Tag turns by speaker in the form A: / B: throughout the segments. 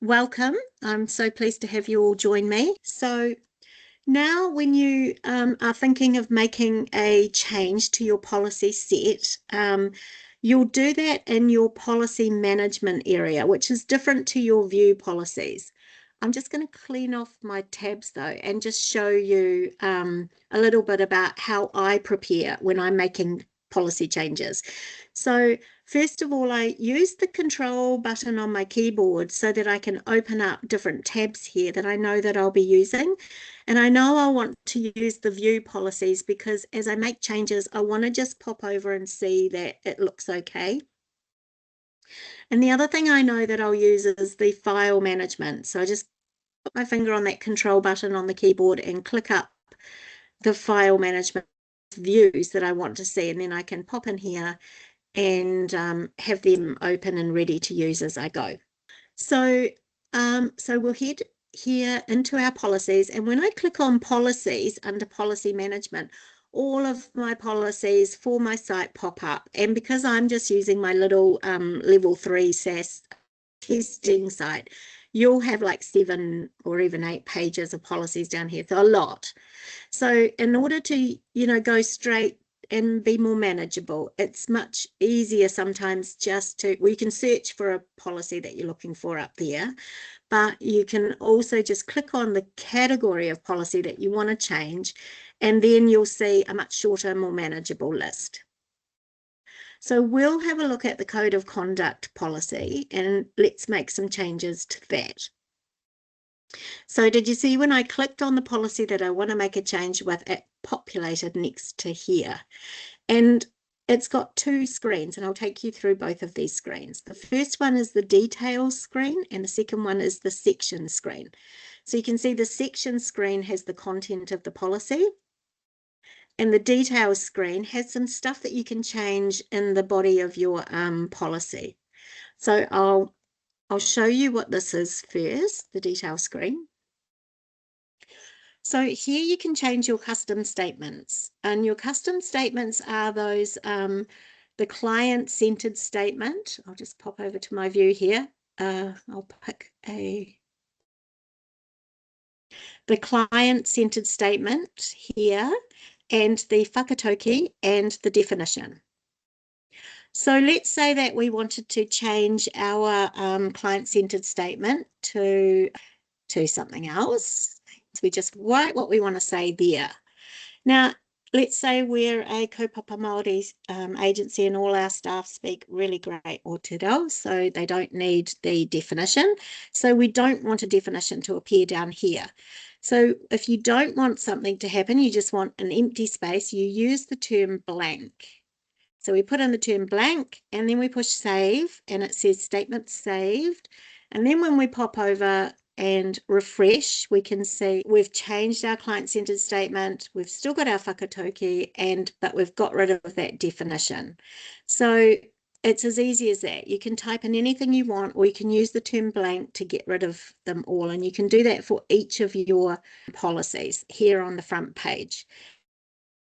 A: Welcome. I'm so pleased to have you all join me. So now when you are thinking of making a change to your policy set, you'll do that in your policy management area, which is different to your view policies. I'm just going to clean off my tabs though and just show you a little bit about how I prepare when I'm making policy changes. So first of all, I use the control button on my keyboard so that I can open up different tabs here that I know that I'll be using. And I know I want to use the view policies because as I make changes, I want to just pop over and see that it looks okay. And the other thing I know that I'll use is the file management. So I just put my finger on that control button on the keyboard and click up the file management views that I want to see. And then I can pop in here and have them open and ready to use as I go. So we'll head here into our policies, and when I click on policies under policy management, all of my policies for my site pop up. And because I'm just using my little level 3 SaaS testing site, you'll have like 7 or even 8 pages of policies down here, so a lot. So in order to, go straight and be more manageable, it's much easier sometimes just to, you can search for a policy that you're looking for up there, but you can also just click on the category of policy that you want to change, and then you'll see a much shorter, more manageable list. So we'll have a look at the code of conduct policy and let's make some changes to that. So did you see when I clicked on the policy that I want to make a change with, it populated next to here? And it's got 2 screens, and I'll take you through both of these screens. The first one is the details screen, and the second one is the section screen. So you can see the section screen has the content of the policy, and the details screen has some stuff that you can change in the body of your policy. So I'll show you what this is first, the detail screen. So here you can change your custom statements, and your custom statements are those, the client-centered statement. I'll just pop over to my view here. I'll pick the client-centered statement here, and the whakatauki and the definition. So let's say that we wanted to change our client-centered statement to something else. So we just write what we want to say there. Now, let's say we're a kaupapa Māori agency and all our staff speak really great Aotearoa, so they don't need the definition. So we don't want a definition to appear down here. So if you don't want something to happen, you just want an empty space, you use the term blank. So we put in the term blank and then we push save and it says statement saved. And then when we pop over and refresh, we can see we've changed our client-centered statement. We've still got our whakatauki, but we've got rid of that definition. So it's as easy as that. You can type in anything you want, or you can use the term blank to get rid of them all. And you can do that for each of your policies here on the front page.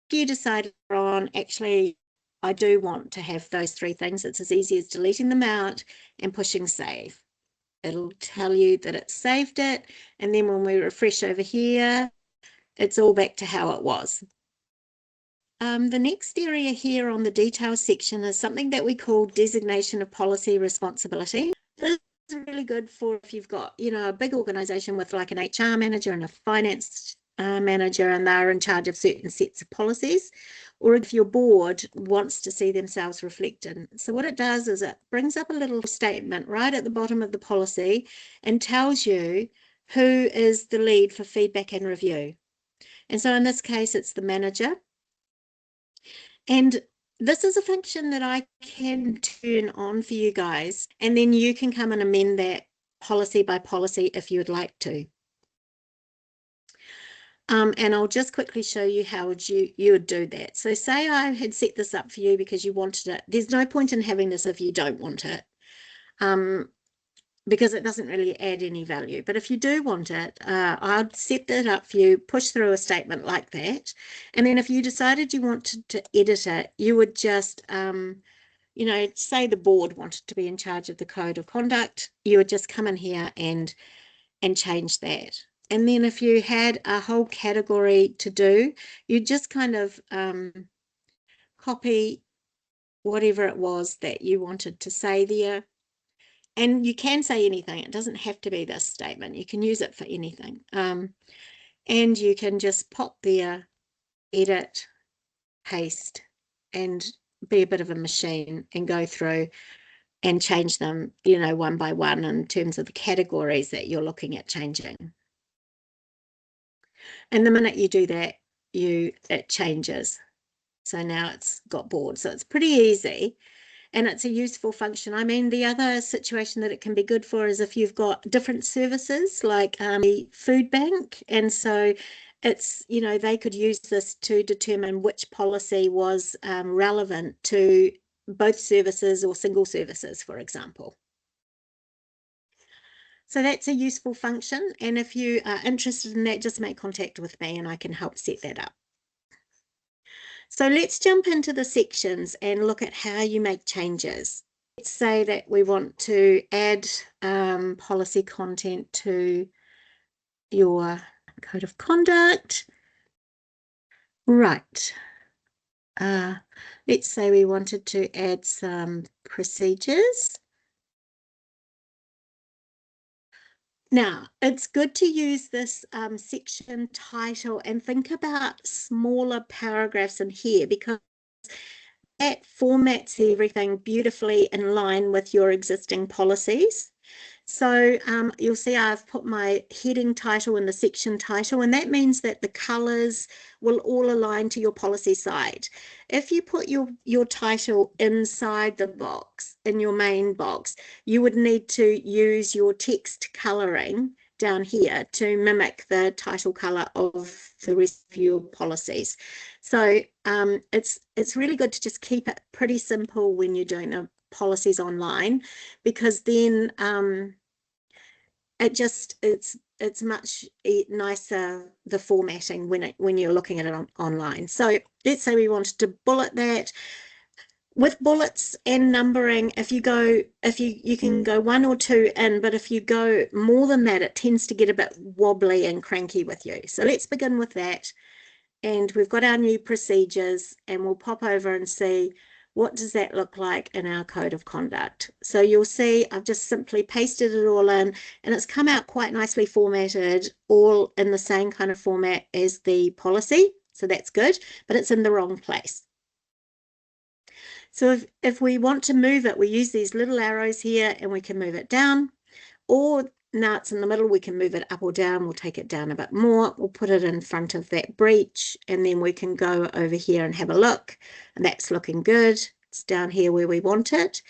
A: If you decide on actually, I do want to have those 3 things, it's as easy as deleting them out and pushing save. It'll tell you that it saved it, and then when we refresh over here, it's all back to how it was. The next area here on the details section is something that we call designation of policy responsibility. This is really good for if you've got, a big organization with like an HR manager and a finance manager, and they're in charge of certain sets of policies, or if your board wants to see themselves reflected. So what it does is it brings up a little statement right at the bottom of the policy and tells you who is the lead for feedback and review. And so in this case, it's the manager. And this is a function that I can turn on for you guys, and then you can come and amend that policy by policy if you would like to. And I'll just quickly show you how you would do that. So say I had set this up for you because you wanted it. There's no point in having this if you don't want it, because it doesn't really add any value. But if you do want it, I'd set that up for you, push through a statement like that. And then if you decided you wanted to edit it, you would just you know, say the board wanted to be in charge of the code of conduct, you would just come in here and change that. And then if you had a whole category to do, you just kind of copy whatever it was that you wanted to say there. And you can say anything. It doesn't have to be this statement. You can use it for anything. And you can just pop there, edit, paste, and be a bit of a machine and go through and change them, you know, one by one in terms of the categories that you're looking at changing. And the minute you do that, it changes. So now it's got board. So it's pretty easy. And it's a useful function. I mean, the other situation that it can be good for is if you've got different services like the food bank. And so it's, you know, they could use this to determine which policy was relevant to both services or single services, for example. So that's a useful function. And if you are interested in that, just make contact with me and I can help set that up. So let's jump into the sections and look at how you make changes. Let's say that we want to add policy content to your code of conduct. Right. Let's say we wanted to add some procedures. Now, it's good to use this section title and think about smaller paragraphs in here because that formats everything beautifully in line with your existing policies. So you'll see I've put my heading title and the section title, and that means that the colors will all align to your policy side. If you put your title inside the box, in your main box, you would need to use your text coloring down here to mimic the title color of the rest of your policies. So it's really good to just keep it pretty simple when you're doing the policies online, because then it's much nicer, the formatting, when you're looking at it online. So let's say we wanted to bullet that. With bullets and numbering, if you can go one or two in, but if you go more than that, it tends to get a bit wobbly and cranky with you. So let's begin with that. And we've got our new procedures, and we'll pop over and see what does that look like in our code of conduct. So you'll see I've just simply pasted it all in, and it's come out quite nicely formatted, all in the same kind of format as the policy. So that's good, but it's in the wrong place. So if we want to move it, we use these little arrows here and we can move it down, or now it's in the middle, we can move it up or down. We'll take it down a bit more. We'll put it in front of that breach, and then we can go over here and have a look, and that's looking good. It's down here where we want it.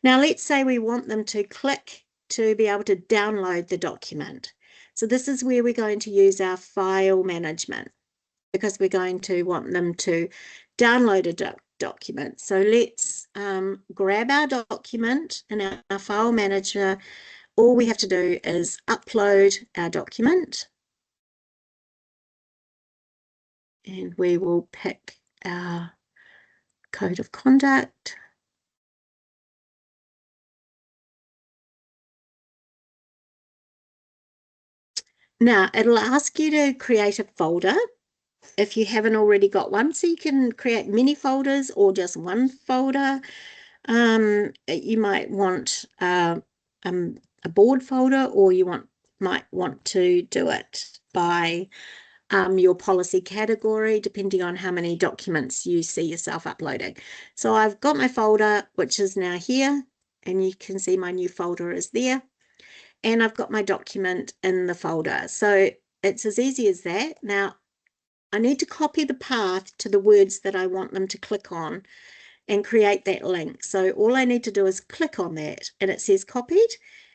A: Now let's say we want them to click to be able to download the document. So this is where we're going to use our file management, because we're going to want them to download a document. So let's grab our document in our file manager. All we have to do is upload our document, and we will pick our code of conduct. Now it'll ask you to create a folder if you haven't already got one, so you can create many folders or just one folder. You might want a board folder, or you might want to do it by your policy category, depending on how many documents you see yourself uploading. So I've got my folder, which is now here, and you can see my new folder is there, and I've got my document in the folder. So it's as easy as that. Now I need to copy the path to the words that I want them to click on and create that link. So all I need to do is click on that, and it says copied.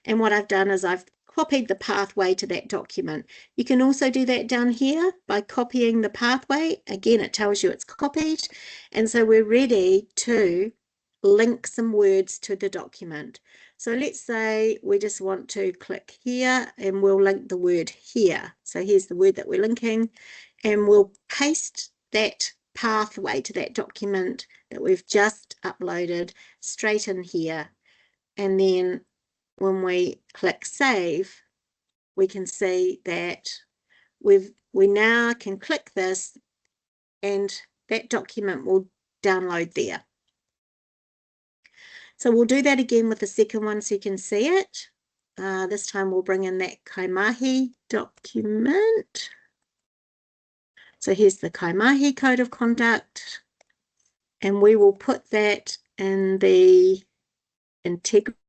A: And what I've done is I've copied the pathway to that document. You can also do that down here by copying the pathway. Again, it tells you it's copied. And so we're ready to link some words to the document. So let's say we just want to click here, and we'll link the word here. So here's the word that we're linking, and we'll paste that pathway to that document that we've just uploaded straight in here. And then when we click save, we can see that we now can click this and that document will download there. So we'll do that again with the second one so you can see it. This time we'll bring in that Kaimahi document. So here's the Kaimahi Code of Conduct, and we will put that in the integrity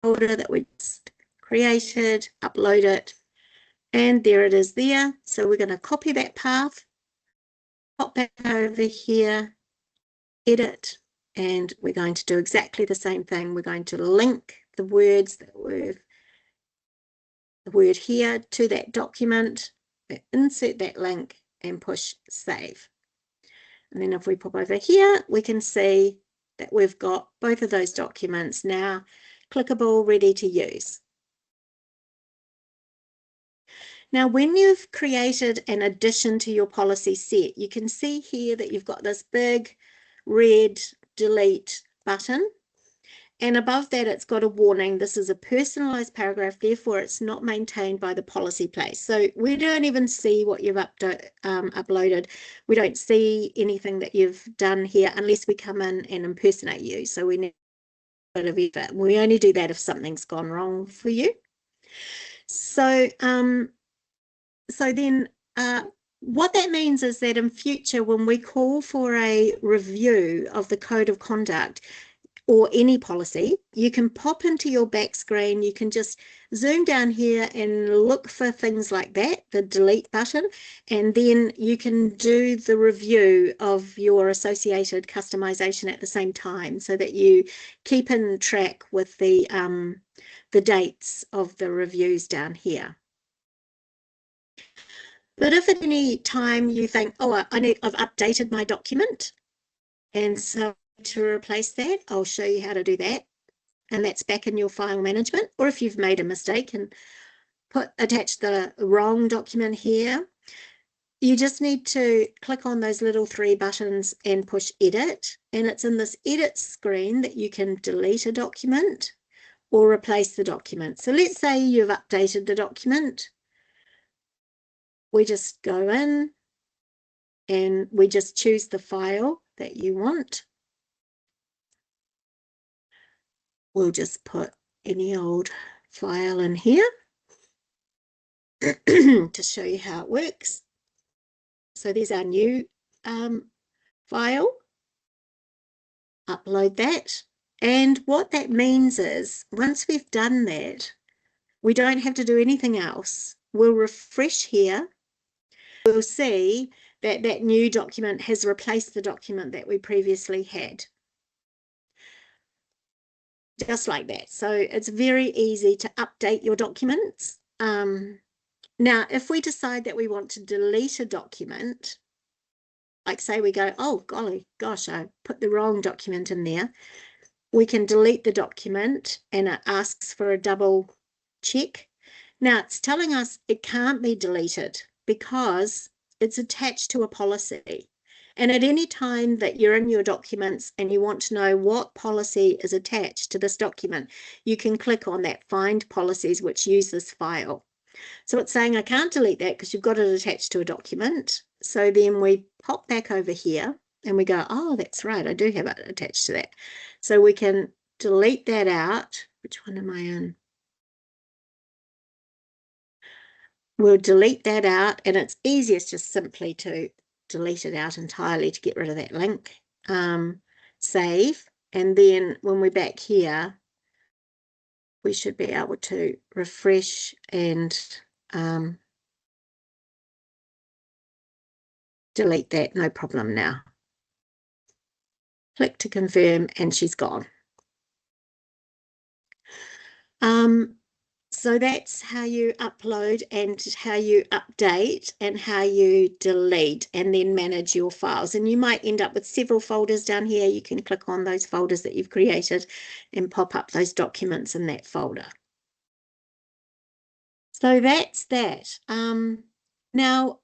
A: folder that we just created, upload it, and there it is there. So we're going to copy that path, pop back over here, edit, and we're going to do exactly the same thing. We're going to link the words that the word here to that document, insert that link and push save. And then if we pop over here, we can see that we've got both of those documents now clickable, ready to use. Now, when you've created an addition to your policy set, you can see here that you've got this big red delete button. And above that, it's got a warning. This is a personalized paragraph, therefore it's not maintained by the policy place. So we don't even see what you've uploaded. We don't see anything that you've done here unless we come in and impersonate you. So we need a bit of effort. We only do that if something's gone wrong for you. So, then what that means is that in future, when we call for a review of the code of conduct, or any policy, you can pop into your back screen, you can just zoom down here and look for things like that, the delete button, and then you can do the review of your associated customization at the same time so that you keep in track with the dates of the reviews down here. But if at any time you think, oh, I've updated my document, and so to replace that, I'll show you how to do that, and that's back in your file management. Or if you've made a mistake and attached the wrong document here, you just need to click on those little three buttons and push edit, and it's in this edit screen that you can delete a document or replace the document. So let's say you've updated the document. We just go in and we just choose the file that you want. We'll just put any old file in here to show you how it works. So there's our new file. Upload that. And what that means is once we've done that, we don't have to do anything else. We'll refresh here. We'll see that that new document has replaced the document that we previously had. Just like that. So it's very easy to update your documents. Now, if we decide that we want to delete a document, like say we go, oh, golly, gosh, I put the wrong document in there, we can delete the document and it asks for a double check. Now, it's telling us it can't be deleted because it's attached to a policy. And at any time that you're in your documents and you want to know what policy is attached to this document, you can click on that Find Policies which use this file. So it's saying I can't delete that because you've got it attached to a document. So then we pop back over here and we go, oh, that's right, I do have it attached to that. So we can delete that out. Which one am I in? We'll delete that out, and it's easiest just simply to delete it out entirely to get rid of that link. Save, and then when we're back here, we should be able to refresh and delete that, no problem now. Click to confirm and she's gone. So that's how you upload and how you update and how you delete and then manage your files. And you might end up with several folders down here. You can click on those folders that you've created and pop up those documents in that folder. So that's that. Now,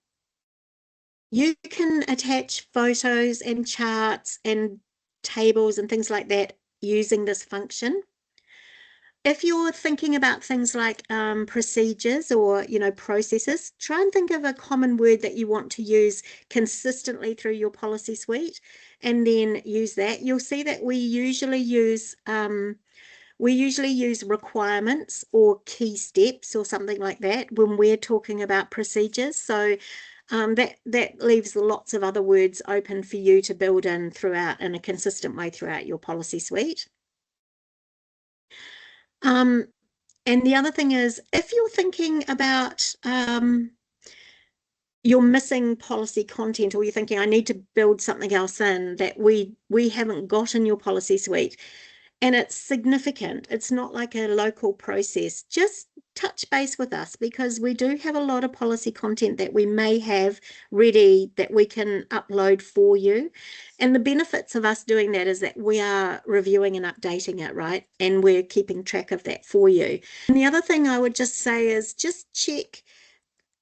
A: You can attach photos and charts and tables and things like that using this function. If you're thinking about things like procedures or, processes, try and think of a common word that you want to use consistently through your policy suite and then use that. You'll see that we usually use requirements or key steps or something like that when we're talking about procedures. So that leaves lots of other words open for you to build in throughout in a consistent way throughout your policy suite. And the other thing is, if you're thinking about you're missing policy content, or you're thinking, I need to build something else in that we haven't got in your policy suite, and it's significant, it's not like a local process, just touch base with us, because we do have a lot of policy content that we may have ready that we can upload for you. And the benefits of us doing that is that we are reviewing and updating it, right? And we're keeping track of that for you. And the other thing I would just say is just check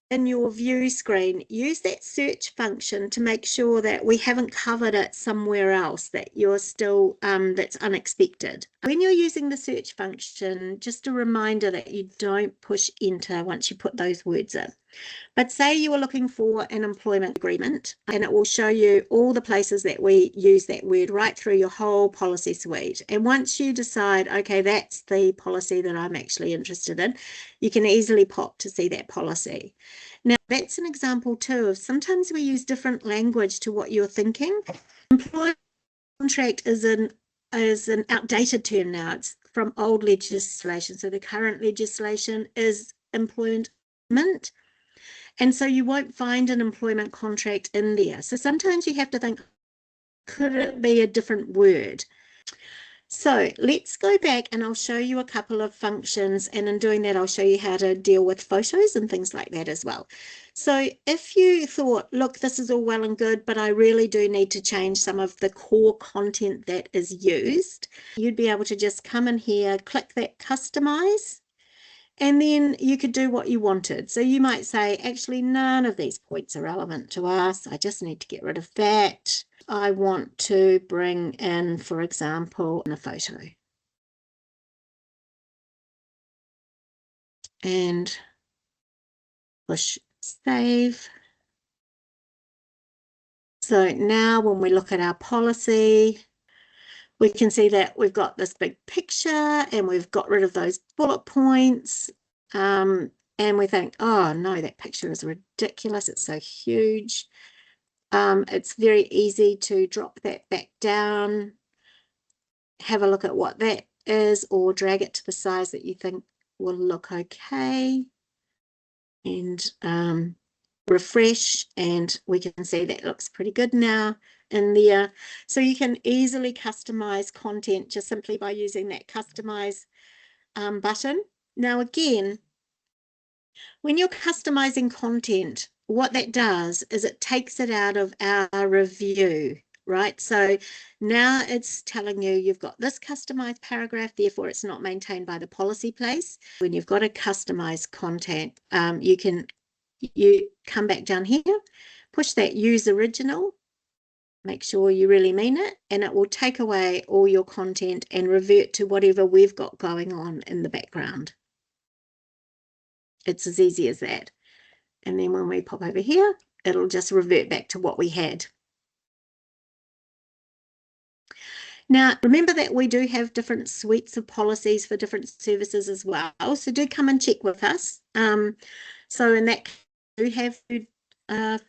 A: in your view screen, use that search function to make sure that we haven't covered it somewhere else, that you're still, that's unexpected. When you're using the search function, just a reminder that you don't push enter once you put those words in. But say you were looking for an employment agreement, and it will show you all the places that we use that word right through your whole policy suite. And once you decide, okay, that's the policy that I'm actually interested in, you can easily pop to see that policy. Now, that's an example too of sometimes we use different language to what you're thinking. Employment contract is an outdated term now. It's from old legislation. So the current legislation is employment. And so you won't find an employment contract in there. So sometimes you have to think, could it be a different word? So let's go back and I'll show you a couple of functions. And in doing that, I'll show you how to deal with photos and things like that as well. So if you thought, look, this is all well and good, but I really do need to change some of the core content that is used, you'd be able to just come in here, click that Customize, and then you could do what you wanted. So you might say, actually, none of these points are relevant to us. I just need to get rid of that. I want to bring in, for example, a photo. And push save. So now when we look at our policy, we can see that we've got this big picture and we've got rid of those bullet points. And we think, oh no, that picture is ridiculous. It's so huge. It's very easy to drop that back down, have a look at what that is, or drag it to the size that you think will look okay, and refresh, and we can see that looks pretty good now in there. So you can easily customize content just simply by using that customize button. Now again, when you're customizing content, what that does is it takes it out of our review, right? So now it's telling you you've got this customized paragraph, therefore it's not maintained by the policy place. When you've got a customized content, you come back down here, push that use original, make sure you really mean it, and it will take away all your content and revert to whatever we've got going on in the background. It's as easy as that. And then when we pop over here, it'll just revert back to what we had. Now, remember that we do have different suites of policies for different services as well. So do come and check with us. So in that, we do have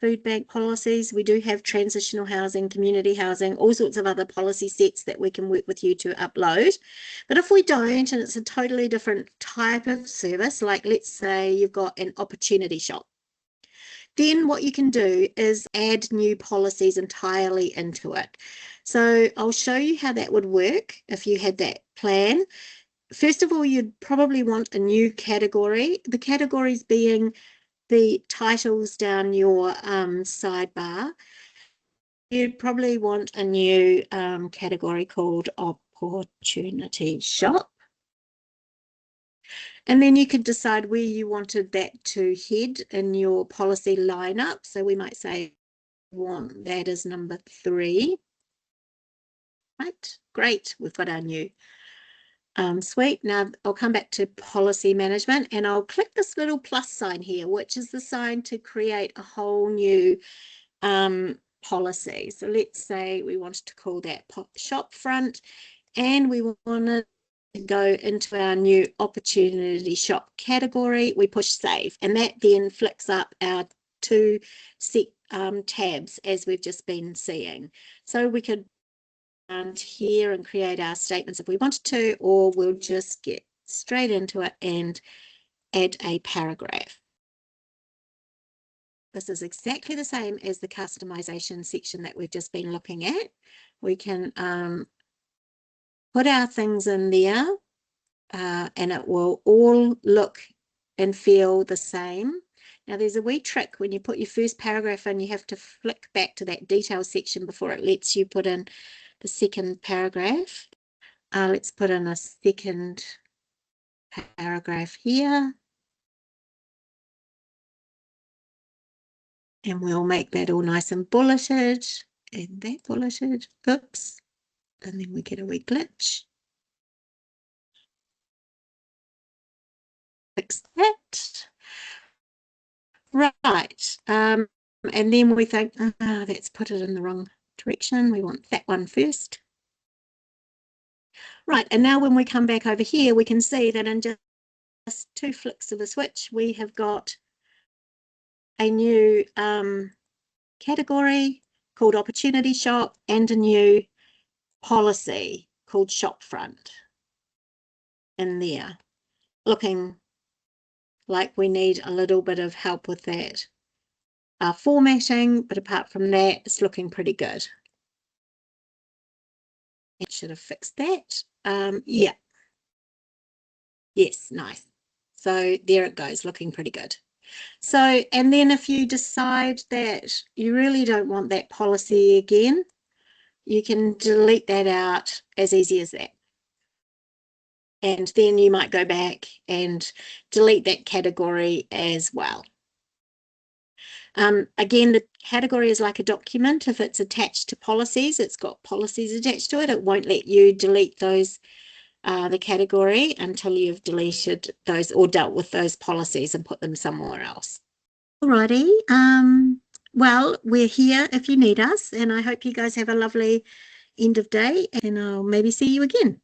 A: food bank policies. We do have transitional housing, community housing, all sorts of other policy sets that we can work with you to upload. But if we don't, and it's a totally different type of service, like let's say you've got an opportunity shop, then what you can do is add new policies entirely into it. So I'll show you how that would work if you had that plan. First of all, you'd probably want a new category. The categories being the titles down your sidebar. You'd probably want a new category called Opportunity Shop. And then you could decide where you wanted that to head in your policy lineup. So we might say want that as number 3. Right, great. We've got our new suite. Now I'll come back to policy management and I'll click this little plus sign here, which is the sign to create a whole new policy. So let's say we wanted to call that shop front, and we wanted to go into our new opportunity shop category. We push save, and that then flicks up our 2 set tabs as we've just been seeing. So we could here and create our statements if we wanted to, or we'll just get straight into it and add a paragraph. This is exactly the same as the customization section that we've just been looking at. We can put our things in there and it will all look and feel the same. Now there's a wee trick when you put your first paragraph in, you have to flick back to that detail section before it lets you put in the second paragraph. Let's put in a second paragraph here. And we'll make that all nice and bulleted, and that bulleted, oops, and then we get a wee glitch. Fix that. Right, and then we think, that's put it in the wrong direction. We want that one first. Right, and now when we come back over here, we can see that in just 2 flicks of a switch, we have got a new category called Opportunity Shop and a new policy called Shopfront in there, looking like we need a little bit of help with that formatting, but apart from that, it's looking pretty good. It should have fixed that. Yeah. Yes, nice. So there it goes, looking pretty good. So, and then if you decide that you really don't want that policy again, you can delete that out as easy as that. And then you might go back and delete that category as well. Again, the category is like a document. If it's attached to policies, it's got policies attached to it. It won't let you delete those, the category, until you've deleted those or dealt with those policies and put them somewhere else. Alrighty. Well, we're here if you need us, and I hope you guys have a lovely end of day, and I'll maybe see you again.